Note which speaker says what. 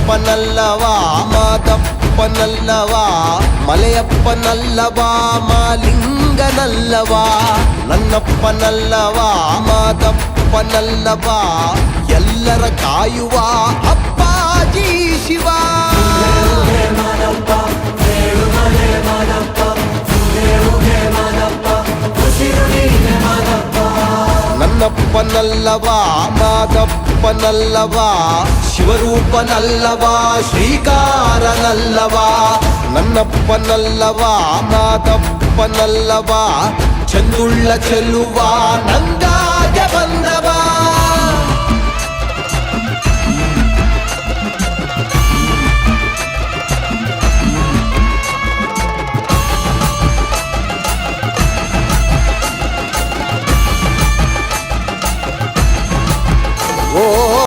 Speaker 1: ನನ್ನಪ್ಪನಲ್ಲವಾ ಮಾದಪ್ಪನಲ್ಲವಾ ಮಲೆಯಪ್ಪನಲ್ಲವಾ ಮಾಲಿಂಗನಲ್ಲವಾ ನನ್ನಪ್ಪನಲ್ಲವಾ ಮಾದಪ್ಪನಲ್ಲವಾ ಎಲ್ಲರ ಕಾಯುವ ಅಪ್ಪಾಜಿ ಶಿವ ನನ್ನಪ್ಪನಲ್ಲವಾ ಮಾದಪ್ಪನಲ್ಲವಾ ಶಿವರೂಪನಲ್ಲವಾ ಶ್ರೀಕಾರನಲ್ಲವಾ ನನ್ನಪ್ಪನಲ್ಲವಾ ಮಾದಪ್ಪನಲ್ಲವಾ ಚಂದುಳ್ಳ ಚೆಲುವ ನಂಗಾಗ ಬಂದವ